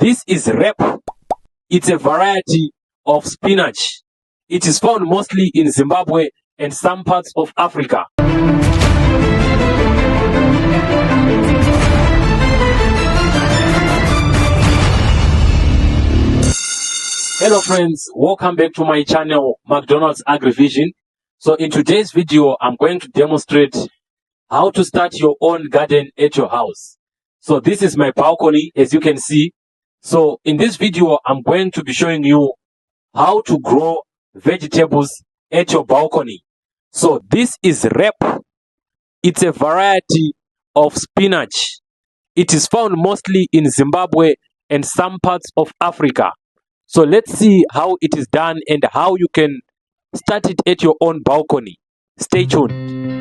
this is rep. It's a variety of spinach. It is found mostly in Zimbabwe and some parts of Africa. Hello friends, welcome back to my channel McDonald's AgriVision. So in today's video, I'm going to demonstrate how to start your own garden at your house. So this is my balcony, as you can see. So in this video, I'm going to be showing you how to grow vegetables at your balcony. So this is rep. It's a variety of spinach. It is found mostly in Zimbabwe and some parts of Africa. So let's see how it is done and how you can start it at your own balcony. Stay tuned.